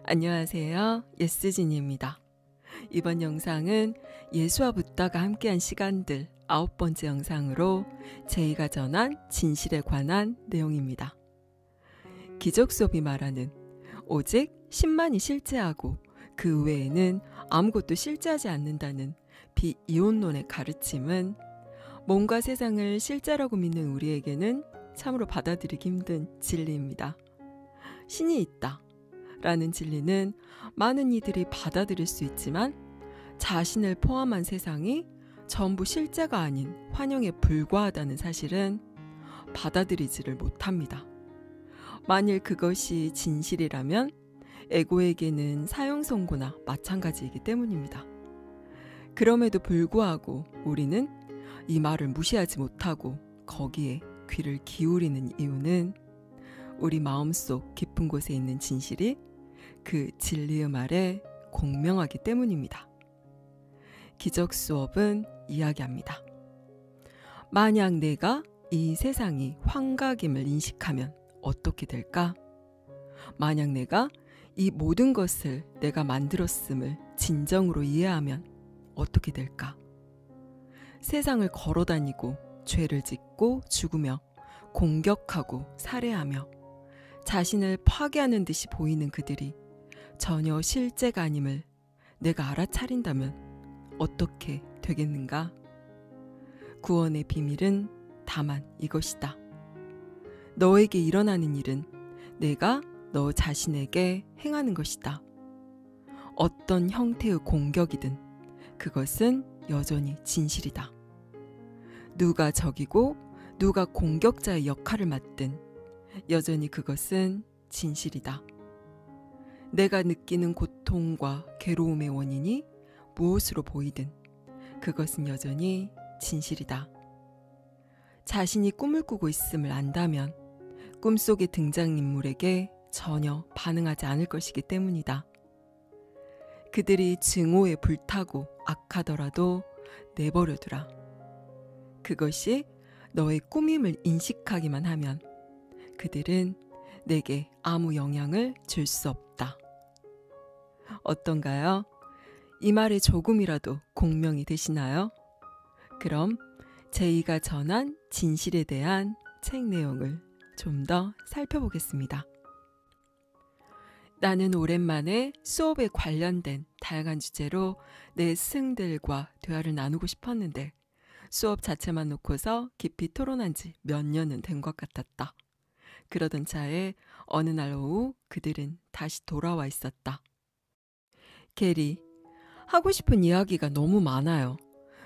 안녕하세요. 예스진입니다. 이번 영상은 예수와 붓다가 함께한 시간들 9번째 영상으로 제이가 전한 진실에 관한 내용입니다. 기적 수업이 말하는 오직 신만이 실제하고 그 외에는 아무것도 실제하지 않는다는 비이혼론의 가르침은 몸과 세상을 실제라고 믿는 우리에게는 참으로 받아들이기 힘든 진리입니다. 신이 있다 라는 진리는 많은 이들이 받아들일 수 있지만 자신을 포함한 세상이 전부 실제가 아닌 환영에 불과하다는 사실은 받아들이지를 못합니다. 만일 그것이 진실이라면 에고에게는 사형선고나 마찬가지이기 때문입니다. 그럼에도 불구하고 우리는 이 말을 무시하지 못하고 거기에 귀를 기울이는 이유는 우리 마음속 깊은 곳에 있는 진실이 그 진리의 말에 공명하기 때문입니다. 기적 수업은 이야기합니다. 만약 내가 이 세상이 환각임을 인식하면 어떻게 될까? 만약 내가 이 모든 것을 내가 만들었음을 진정으로 이해하면 어떻게 될까? 세상을 걸어다니고 죄를 짓고 죽으며 공격하고 살해하며 자신을 파괴하는 듯이 보이는 그들이 전혀 실제가 아님을 내가 알아차린다면 어떻게 되겠는가? 구원의 비밀은 다만 이것이다. 너에게 일어나는 일은 내가 너 자신에게 행하는 것이다. 어떤 형태의 공격이든 그것은 여전히 진실이다. 누가 적이고 누가 공격자의 역할을 맡든 여전히 그것은 진실이다. 내가 느끼는 고통과 괴로움의 원인이 무엇으로 보이든 그것은 여전히 진실이다. 자신이 꿈을 꾸고 있음을 안다면 꿈속의 등장인물에게 전혀 반응하지 않을 것이기 때문이다. 그들이 증오에 불타고 악하더라도 내버려두라. 그것이 너의 꿈임을 인식하기만 하면 그들은 내게 아무 영향을 줄 수 없다. 어떤가요? 이 말에 조금이라도 공명이 되시나요? 그럼 제이가 전한 진실에 대한 책 내용을 좀 더 살펴보겠습니다. 나는 오랜만에 수업에 관련된 다양한 주제로 내 스승들과 대화를 나누고 싶었는데 수업 자체만 놓고서 깊이 토론한 지 몇 년은 된 것 같았다. 그러던 차에 어느 날 오후 그들은 다시 돌아와 있었다. 게리, 하고 싶은 이야기가 너무 많아요.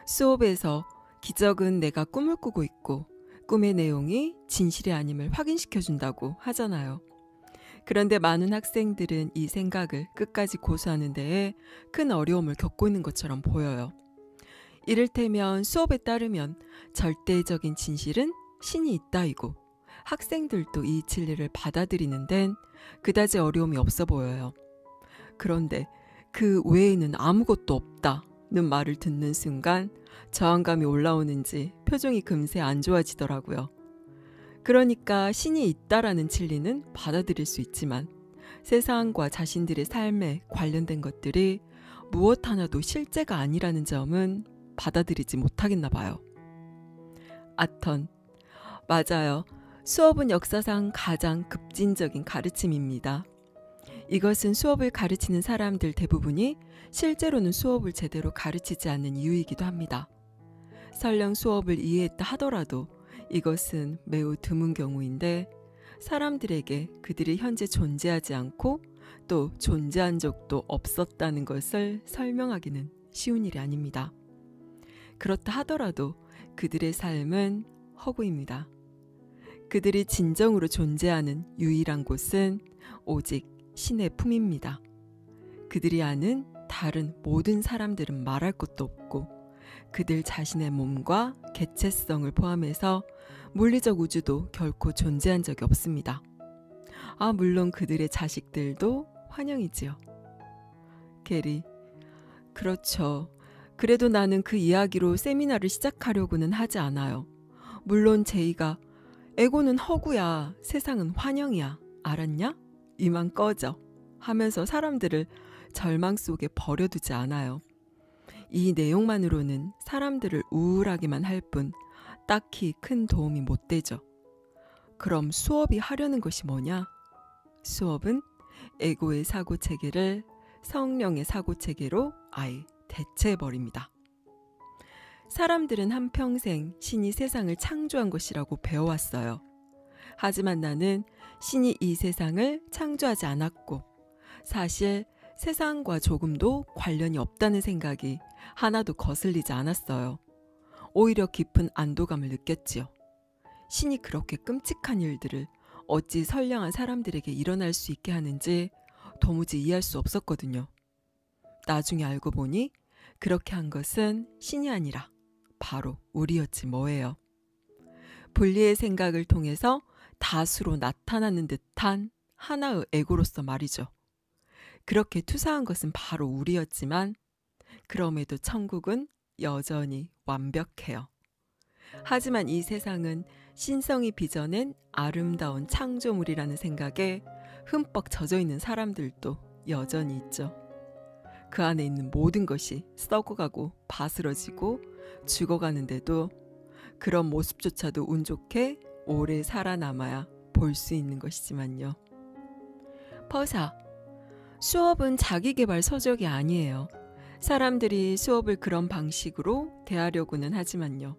수업에서 기적은 내가 꿈을 꾸고 있고 꿈의 내용이 진실이 아님을 확인시켜준다고 하잖아요. 그런데 많은 학생들은 이 생각을 끝까지 고수하는 데에 큰 어려움을 겪고 있는 것처럼 보여요. 이를테면 수업에 따르면 절대적인 진실은 신이 있다이고 학생들도 이 진리를 받아들이는 데는 그다지 어려움이 없어 보여요. 그런데 그 외에는 아무것도 없다는 말을 듣는 순간 저항감이 올라오는지 표정이 금세 안 좋아지더라고요. 그러니까 신이 있다라는 진리는 받아들일 수 있지만 세상과 자신들의 삶에 관련된 것들이 무엇 하나도 실제가 아니라는 점은 받아들이지 못하겠나 봐요. 아턴, 맞아요. 수업은 역사상 가장 급진적인 가르침입니다. 이것은 수업을 가르치는 사람들 대부분이 실제로는 수업을 제대로 가르치지 않는 이유이기도 합니다. 설령 수업을 이해했다 하더라도 이것은 매우 드문 경우인데 사람들에게 그들이 현재 존재하지 않고 또 존재한 적도 없었다는 것을 설명하기는 쉬운 일이 아닙니다. 그렇다 하더라도 그들의 삶은 허구입니다. 그들이 진정으로 존재하는 유일한 곳은 오직 신의 품입니다. 그들이 아는 다른 모든 사람들은 말할 것도 없고 그들 자신의 몸과 개체성을 포함해서 물리적 우주도 결코 존재한 적이 없습니다. 물론 그들의 자식들도 환영이지요. 게리, 그렇죠. 그래도 나는 그 이야기로 세미나를 시작하려고는 하지 않아요. 물론 제이가 에고는 허구야, 세상은 환영이야, 알았냐? 이만 꺼져 하면서 사람들을 절망 속에 버려두지 않아요. 이 내용만으로는 사람들을 우울하게만 할 뿐 딱히 큰 도움이 못 되죠. 그럼 수업이 하려는 것이 뭐냐? 수업은 에고의 사고체계를 성령의 사고체계로 아예 대체해버립니다. 사람들은 한평생 신이 세상을 창조한 것이라고 배워왔어요. 하지만 나는 신이 이 세상을 창조하지 않았고 사실 세상과 조금도 관련이 없다는 생각이 하나도 거슬리지 않았어요. 오히려 깊은 안도감을 느꼈지요. 신이 그렇게 끔찍한 일들을 어찌 선량한 사람들에게 일어날 수 있게 하는지 도무지 이해할 수 없었거든요. 나중에 알고 보니 그렇게 한 것은 신이 아니라 바로 우리였지 뭐예요. 분리의 생각을 통해서 다수로 나타나는 듯한 하나의 에고로서 말이죠. 그렇게 투사한 것은 바로 우리였지만 그럼에도 천국은 여전히 완벽해요. 하지만 이 세상은 신성이 빚어낸 아름다운 창조물이라는 생각에 흠뻑 젖어있는 사람들도 여전히 있죠. 그 안에 있는 모든 것이 썩어가고 바스러지고 죽어가는데도 그런 모습조차도 운 좋게 오래 살아남아야 볼 수 있는 것이지만요. 퍼사, 수업은 자기계발 서적이 아니에요. 사람들이 수업을 그런 방식으로 대하려고는 하지만요.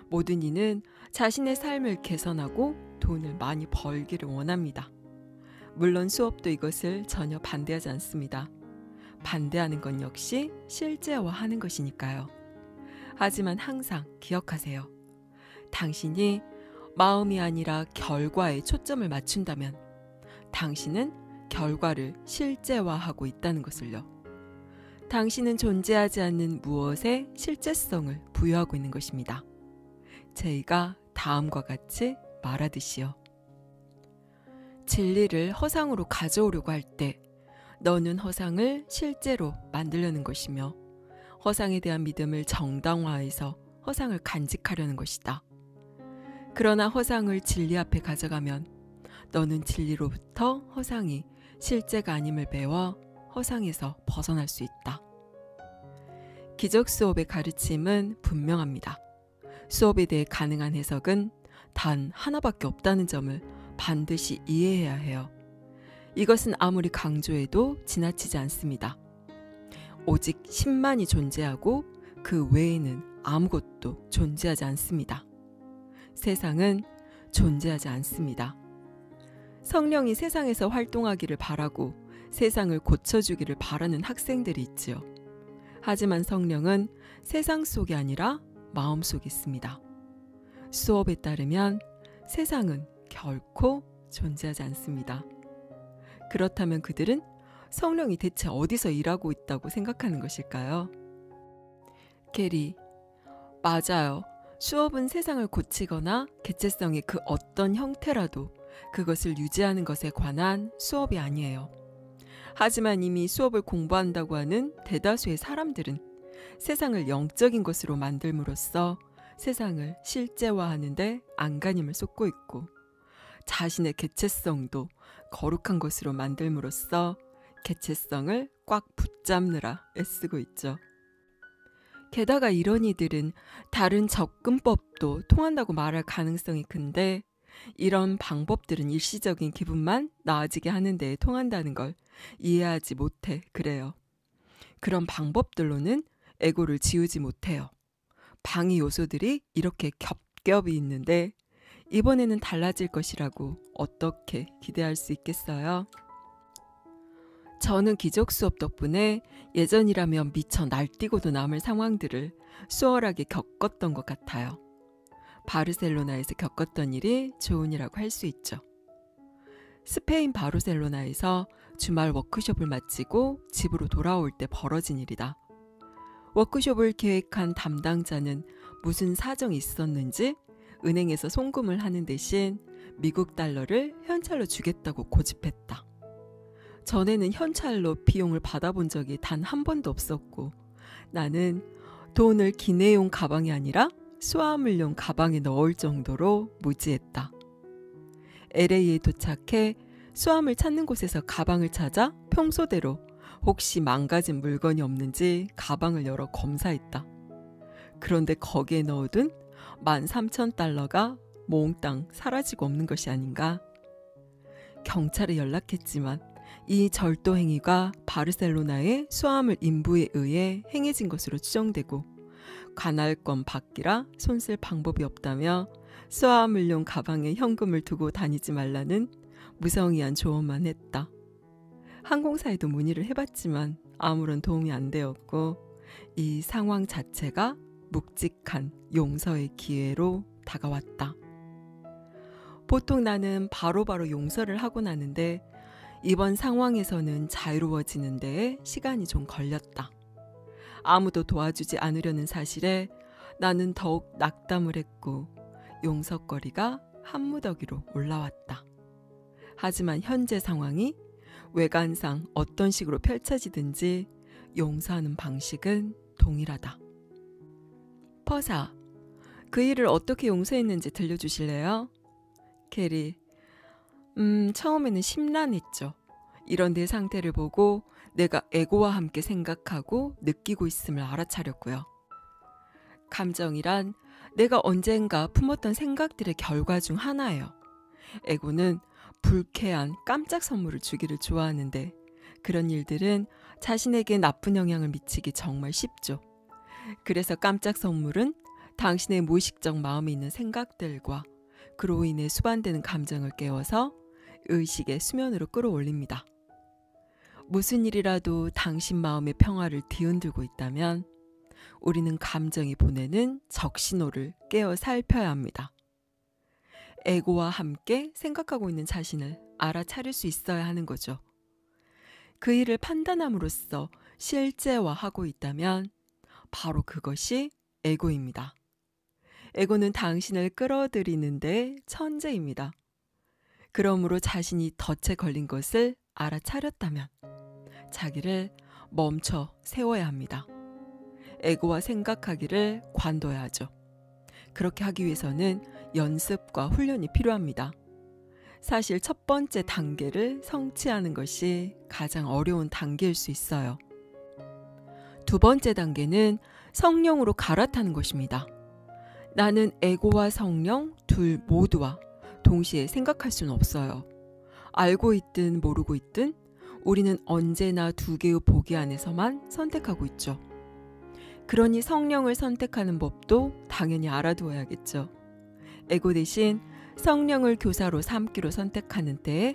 모든 이는 자신의 삶을 개선하고 돈을 많이 벌기를 원합니다. 물론 수업도 이것을 전혀 반대하지 않습니다. 반대하는 건 역시 실제화하는 것이니까요. 하지만 항상 기억하세요. 당신이 마음이 아니라 결과에 초점을 맞춘다면 당신은 결과를 실제화하고 있다는 것을요. 당신은 존재하지 않는 무엇에 실제성을 부여하고 있는 것입니다. 제이가 다음과 같이 말하듯이요. 진리를 허상으로 가져오려고 할 때 너는 허상을 실제로 만들려는 것이며 허상에 대한 믿음을 정당화해서 허상을 간직하려는 것이다. 그러나 허상을 진리 앞에 가져가면 너는 진리로부터 허상이 실제가 아님을 배워 허상에서 벗어날 수 있다. 기적 수업의 가르침은 분명합니다. 수업에 대해 가능한 해석은 단 하나밖에 없다는 점을 반드시 이해해야 해요. 이것은 아무리 강조해도 지나치지 않습니다. 오직 신만이 존재하고 그 외에는 아무것도 존재하지 않습니다. 세상은 존재하지 않습니다. 성령이 세상에서 활동하기를 바라고 세상을 고쳐주기를 바라는 학생들이 있지요. 하지만 성령은 세상 속이 아니라 마음 속에 있습니다. 수업에 따르면 세상은 결코 존재하지 않습니다. 그렇다면 그들은 성령이 대체 어디서 일하고 있다고 생각하는 것일까요? 게리, 맞아요. 수업은 세상을 고치거나 개체성의 그 어떤 형태라도 그것을 유지하는 것에 관한 수업이 아니에요. 하지만 이미 수업을 공부한다고 하는 대다수의 사람들은 세상을 영적인 것으로 만들므로써 세상을 실제화하는 데 안간힘을 쏟고 있고 자신의 개체성도 거룩한 것으로 만들므로써 개체성을 꽉 붙잡느라 애쓰고 있죠. 게다가 이런 이들은 다른 접근법도 통한다고 말할 가능성이 큰데 이런 방법들은 일시적인 기분만 나아지게 하는 데에 통한다는 걸 이해하지 못해 그래요. 그런 방법들로는 에고를 지우지 못해요. 방해 요소들이 이렇게 겹겹이 있는데 이번에는 달라질 것이라고 어떻게 기대할 수 있겠어요? 저는 기적 수업 덕분에 예전이라면 미처 날뛰고도 남을 상황들을 수월하게 겪었던 것 같아요. 바르셀로나에서 겪었던 일이 좋은 일이라고 할 수 있죠. 스페인 바르셀로나에서 주말 워크숍을 마치고 집으로 돌아올 때 벌어진 일이다. 워크숍을 계획한 담당자는 무슨 사정이 있었는지 은행에서 송금을 하는 대신 미국 달러를 현찰로 주겠다고 고집했다. 전에는 현찰로 비용을 받아본 적이 단 한 번도 없었고 나는 돈을 기내용 가방이 아니라 수화물용 가방에 넣을 정도로 무지했다. LA에 도착해 수암을 찾는 곳에서 가방을 찾아 평소대로 혹시 망가진 물건이 없는지 가방을 열어 검사했다. 그런데 거기에 넣어둔 13,000달러가 몽땅 사라지고 없는 것이 아닌가. 경찰에 연락했지만 이 절도 행위가 바르셀로나의 수암을 인부에 의해 행해진 것으로 추정되고 관할권 밖이라 손쓸 방법이 없다며 수암을용 가방에 현금을 두고 다니지 말라는 무성의한 조언만 했다. 항공사에도 문의를 해봤지만 아무런 도움이 안 되었고 이 상황 자체가 묵직한 용서의 기회로 다가왔다. 보통 나는 바로바로 용서를 하고 나는데 이번 상황에서는 자유로워지는 데에 시간이 좀 걸렸다. 아무도 도와주지 않으려는 사실에 나는 더욱 낙담을 했고 용서거리가 한 무더기로 올라왔다. 하지만 현재 상황이 외관상 어떤 식으로 펼쳐지든지 용서하는 방식은 동일하다. 퍼사, 그 일을 어떻게 용서했는지 들려주실래요? 캐리, 처음에는 심란했죠. 이런 내 상태를 보고 내가 에고와 함께 생각하고 느끼고 있음을 알아차렸고요. 감정이란 내가 언젠가 품었던 생각들의 결과 중 하나예요. 에고는 불쾌한 깜짝 선물을 주기를 좋아하는데 그런 일들은 자신에게 나쁜 영향을 미치기 정말 쉽죠. 그래서 깜짝 선물은 당신의 무의식적 마음에 있는 생각들과 그로 인해 수반되는 감정을 깨워서 의식의 수면으로 끌어올립니다. 무슨 일이라도 당신 마음의 평화를 뒤흔들고 있다면 우리는 감정이 보내는 적신호를 깨어 살펴야 합니다. 에고와 함께 생각하고 있는 자신을 알아차릴 수 있어야 하는 거죠. 그 일을 판단함으로써 실제화하고 있다면 바로 그것이 에고입니다. 에고는 당신을 끌어들이는데 천재입니다. 그러므로 자신이 덫에 걸린 것을 알아차렸다면 자기를 멈춰 세워야 합니다. 에고와 생각하기를 관둬야죠. 그렇게 하기 위해서는 연습과 훈련이 필요합니다. 사실 첫 번째 단계를 성취하는 것이 가장 어려운 단계일 수 있어요. 두 번째 단계는 성령으로 갈아타는 것입니다. 나는 에고와 성령 둘 모두와 동시에 생각할 수는 없어요. 알고 있든 모르고 있든 우리는 언제나 두 개의 보기 안에서만 선택하고 있죠. 그러니 성령을 선택하는 법도 당연히 알아두어야겠죠. 에고 대신 성령을 교사로 삼기로 선택하는 때에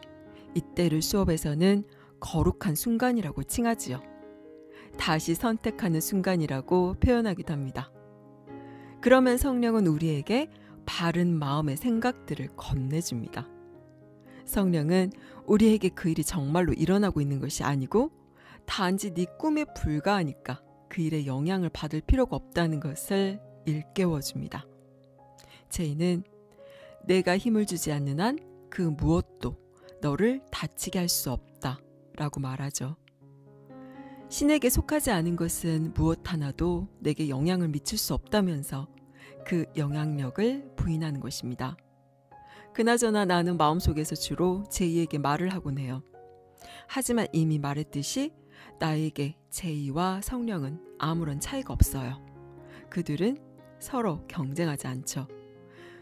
이때를 수업에서는 거룩한 순간이라고 칭하지요. 다시 선택하는 순간이라고 표현하기도 합니다. 그러면 성령은 우리에게 바른 마음의 생각들을 건네줍니다. 성령은 우리에게 그 일이 정말로 일어나고 있는 것이 아니고 단지 네 꿈에 불과하니까 그 일에 영향을 받을 필요가 없다는 것을 일깨워줍니다. 제이는 내가 힘을 주지 않는 한 그 무엇도 너를 다치게 할 수 없다 라고 말하죠. 신에게 속하지 않은 것은 무엇 하나도 내게 영향을 미칠 수 없다면서 그 영향력을 부인하는 것입니다. 그나저나 나는 마음속에서 주로 제이에게 말을 하곤 해요. 하지만 이미 말했듯이 나에게 제이와 성령은 아무런 차이가 없어요. 그들은 서로 경쟁하지 않죠.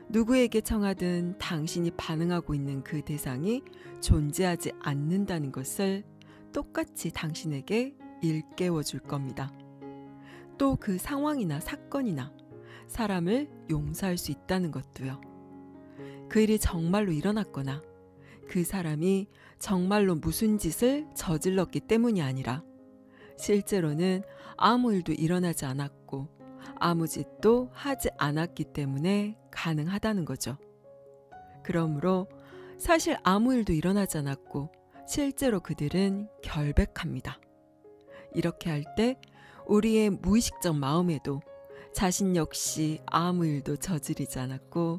누구에게 청하든 당신이 반응하고 있는 그 대상이 존재하지 않는다는 것을 똑같이 당신에게 일깨워 줄 겁니다. 또 그 상황이나 사건이나 사람을 용서할 수 있다는 것도요. 그 일이 정말로 일어났거나 그 사람이 정말로 무슨 짓을 저질렀기 때문이 아니라 실제로는 아무 일도 일어나지 않았고 아무 짓도 하지 않았기 때문에 가능하다는 거죠. 그러므로 사실 아무 일도 일어나지 않았고 실제로 그들은 결백합니다. 이렇게 할 때 우리의 무의식적 마음에도 자신 역시 아무 일도 저지르지 않았고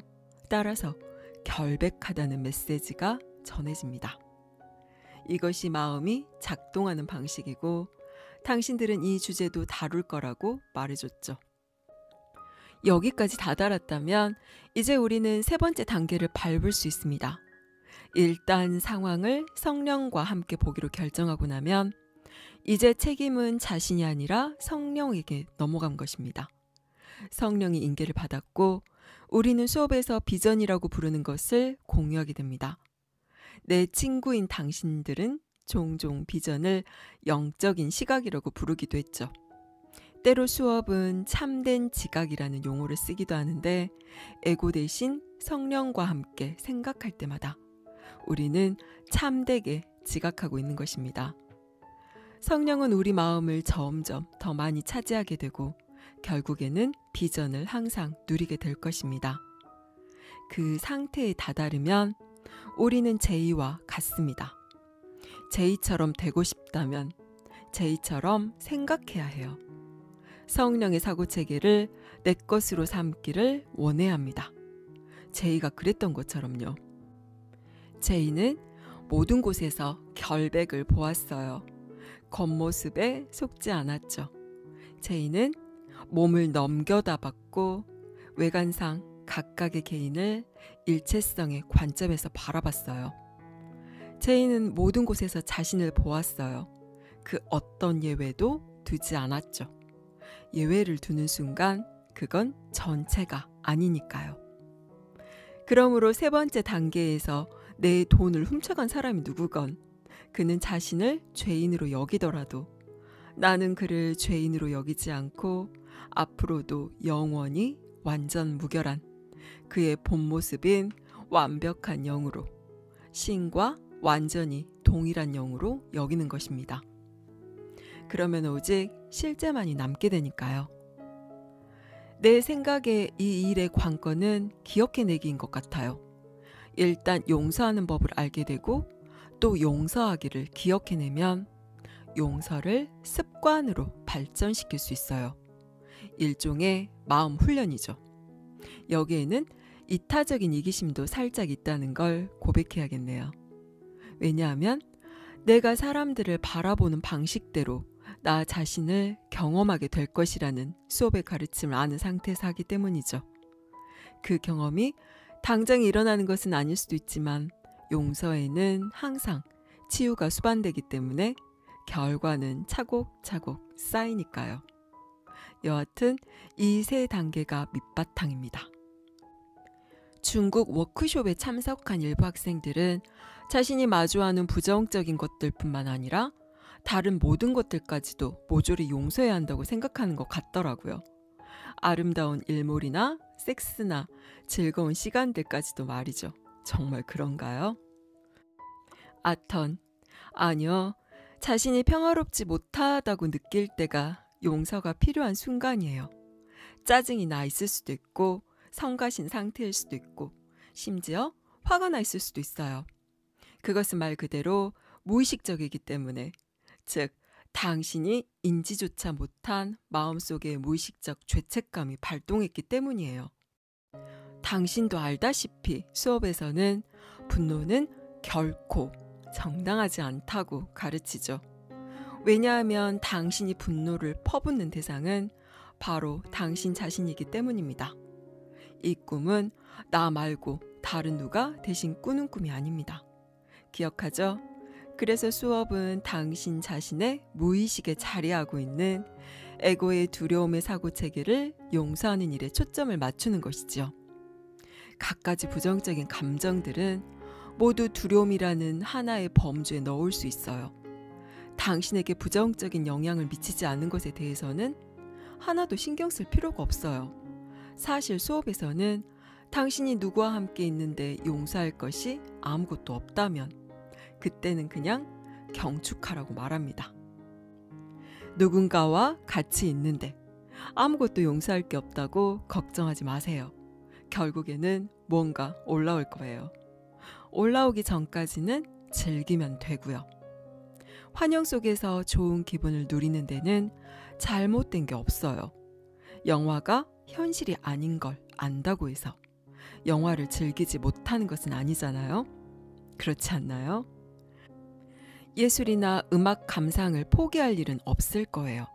따라서 결백하다는 메시지가 전해집니다. 이것이 마음이 작동하는 방식이고 당신들은 이 주제도 다룰 거라고 말해줬죠. 여기까지 다다랐다면 이제 우리는 세 번째 단계를 밟을 수 있습니다. 일단 상황을 성령과 함께 보기로 결정하고 나면 이제 책임은 자신이 아니라 성령에게 넘어간 것입니다. 성령이 인계를 받았고 우리는 수업에서 비전이라고 부르는 것을 공유하게 됩니다. 내 친구인 당신들은 종종 비전을 영적인 시각이라고 부르기도 했죠. 때로 수업은 참된 지각이라는 용어를 쓰기도 하는데 에고 대신 성령과 함께 생각할 때마다 우리는 참되게 지각하고 있는 것입니다. 성령은 우리 마음을 점점 더 많이 차지하게 되고 결국에는 비전을 항상 누리게 될 것입니다. 그 상태에 다다르면 우리는 제이와 같습니다. 제이처럼 되고 싶다면 제이처럼 생각해야 해요. 성령의 사고체계를 내 것으로 삼기를 원해야 합니다. 제이가 그랬던 것처럼요. 제이는 모든 곳에서 결백을 보았어요. 겉모습에 속지 않았죠. 제이는 몸을 넘겨다 봤고 외관상 각각의 개인을 일체성의 관점에서 바라봤어요. 제이는 모든 곳에서 자신을 보았어요. 그 어떤 예외도 두지 않았죠. 예외를 두는 순간 그건 전체가 아니니까요. 그러므로 세 번째 단계에서 내 돈을 훔쳐간 사람이 누구건 그는 자신을 죄인으로 여기더라도 나는 그를 죄인으로 여기지 않고 앞으로도 영원히 완전 무결한 그의 본 모습인 완벽한 영으로 신과 완전히 동일한 영으로 여기는 것입니다. 그러면 오직 실제만이 남게 되니까요. 내 생각에 이 일의 관건은 기억해내기인 것 같아요. 일단 용서하는 법을 알게 되고 또 용서하기를 기억해내면 용서를 습관으로 발전시킬 수 있어요. 일종의 마음 훈련이죠. 여기에는 이타적인 이기심도 살짝 있다는 걸 고백해야겠네요. 왜냐하면 내가 사람들을 바라보는 방식대로 나 자신을 경험하게 될 것이라는 수업의 가르침을 아는 상태에서 하기 때문이죠. 그 경험이 당장 일어나는 것은 아닐 수도 있지만 용서에는 항상 치유가 수반되기 때문에 결과는 차곡차곡 쌓이니까요. 여하튼 이 세 단계가 밑바탕입니다. 중국 워크숍에 참석한 일부 학생들은 자신이 마주하는 부정적인 것들뿐만 아니라 다른 모든 것들까지도 모조리 용서해야 한다고 생각하는 것 같더라고요. 아름다운 일몰이나 섹스나 즐거운 시간들까지도 말이죠. 정말 그런가요? 아턴, 아니요. 자신이 평화롭지 못하다고 느낄 때가 용서가 필요한 순간이에요. 짜증이 나 있을 수도 있고 성가신 상태일 수도 있고 심지어 화가 나 있을 수도 있어요. 그것은 말 그대로 무의식적이기 때문에 즉 당신이 인지조차 못한 마음속의 무의식적 죄책감이 발동했기 때문이에요. 당신도 알다시피 수업에서는 분노는 결코 정당하지 않다고 가르치죠. 왜냐하면 당신이 분노를 퍼붓는 대상은 바로 당신 자신이기 때문입니다. 이 꿈은 나 말고 다른 누가 대신 꾸는 꿈이 아닙니다. 기억하죠? 그래서 수업은 당신 자신의 무의식에 자리하고 있는 에고의 두려움의 사고체계를 용서하는 일에 초점을 맞추는 것이죠. 갖가지 부정적인 감정들은 모두 두려움이라는 하나의 범주에 넣을 수 있어요. 당신에게 부정적인 영향을 미치지 않는 것에 대해서는 하나도 신경 쓸 필요가 없어요. 사실 수업에서는 당신이 누구와 함께 있는데 용서할 것이 아무것도 없다면 그때는 그냥 경축하라고 말합니다. 누군가와 같이 있는데 아무것도 용서할 게 없다고 걱정하지 마세요. 결국에는 뭔가 올라올 거예요. 올라오기 전까지는 즐기면 되고요. 환영 속에서 좋은 기분을 누리는 데는 잘못된 게 없어요. 영화가 현실이 아닌 걸 안다고 해서 영화를 즐기지 못하는 것은 아니잖아요. 그렇지 않나요? 예술이나 음악 감상을 포기할 일은 없을 거예요.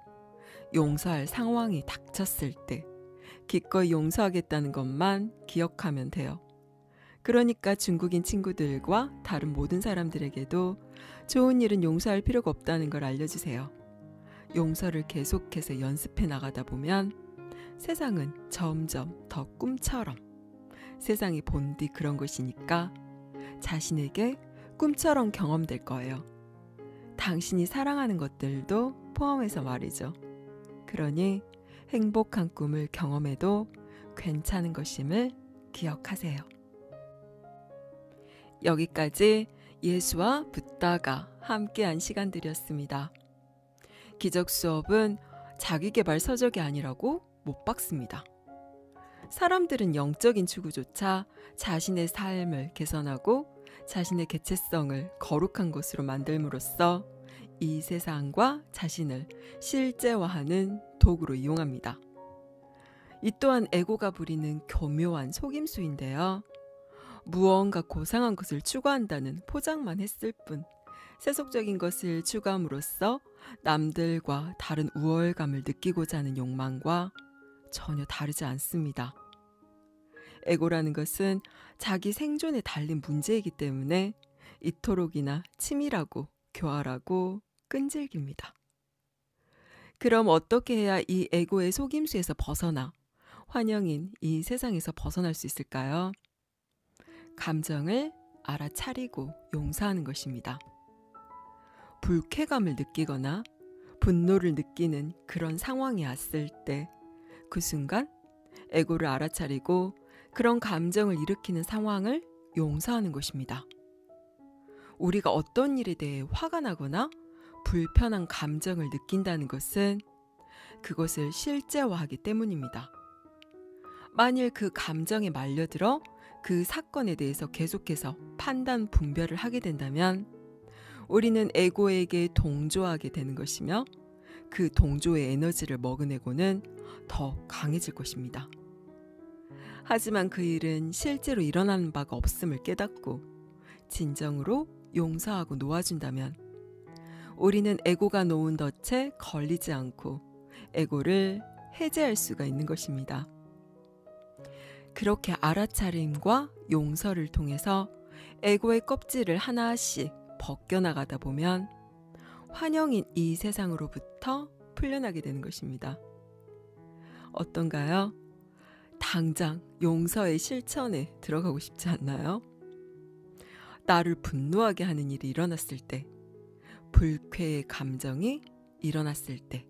용서할 상황이 닥쳤을 때 기꺼이 용서하겠다는 것만 기억하면 돼요. 그러니까 중국인 친구들과 다른 모든 사람들에게도 좋은 일은 용서할 필요가 없다는 걸 알려주세요. 용서를 계속해서 연습해 나가다 보면 세상은 점점 더 꿈처럼, 세상이 본디 그런 것이니까 자신에게 꿈처럼 경험될 거예요. 당신이 사랑하는 것들도 포함해서 말이죠. 그러니 행복한 꿈을 경험해도 괜찮은 것임을 기억하세요. 여기까지 예수와 붓다가 함께한 시간들이었습니다. 기적 수업은 자기계발 서적이 아니라고 못 박습니다. 사람들은 영적인 추구조차 자신의 삶을 개선하고 자신의 개체성을 거룩한 것으로 만들므로써 이 세상과 자신을 실제화하는 도구로 이용합니다. 이 또한 에고가 부리는 교묘한 속임수인데요. 무언가 고상한 것을 추구한다는 포장만 했을 뿐 세속적인 것을 추구함으로써 남들과 다른 우월감을 느끼고자 하는 욕망과 전혀 다르지 않습니다. 에고라는 것은 자기 생존에 달린 문제이기 때문에 이토록이나 치밀하고 교활하고 끈질깁니다. 그럼 어떻게 해야 이 에고의 속임수에서 벗어나 환영인 이 세상에서 벗어날 수 있을까요? 감정을 알아차리고 용서하는 것입니다. 불쾌감을 느끼거나 분노를 느끼는 그런 상황이 왔을 때 그 순간 에고를 알아차리고 그런 감정을 일으키는 상황을 용서하는 것입니다. 우리가 어떤 일에 대해 화가 나거나 불편한 감정을 느낀다는 것은 그것을 실제화하기 때문입니다. 만일 그 감정에 말려들어 그 사건에 대해서 계속해서 판단 분별을 하게 된다면 우리는 에고에게 동조하게 되는 것이며 그 동조의 에너지를 먹은 에고는 더 강해질 것입니다. 하지만 그 일은 실제로 일어나는 바가 없음을 깨닫고 진정으로 용서하고 놓아준다면 우리는 에고가 놓은 덫에 걸리지 않고 에고를 해제할 수가 있는 것입니다. 그렇게 알아차림과 용서를 통해서 에고의 껍질을 하나씩 벗겨나가다 보면 환영인 이 세상으로부터 풀려나게 되는 것입니다. 어떤가요? 당장 용서의 실천에 들어가고 싶지 않나요? 나를 분노하게 하는 일이 일어났을 때, 불쾌의 감정이 일어났을 때,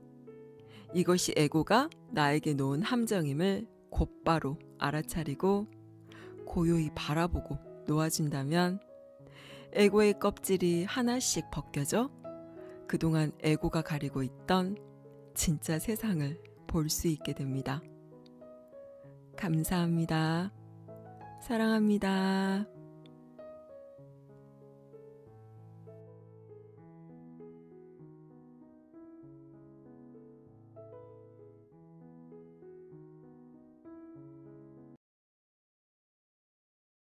이것이 에고가 나에게 놓은 함정임을 곧바로 알아차리고 고요히 바라보고 놓아준다면 에고의 껍질이 하나씩 벗겨져 그동안 에고가 가리고 있던 진짜 세상을 볼 수 있게 됩니다. 감사합니다. 사랑합니다.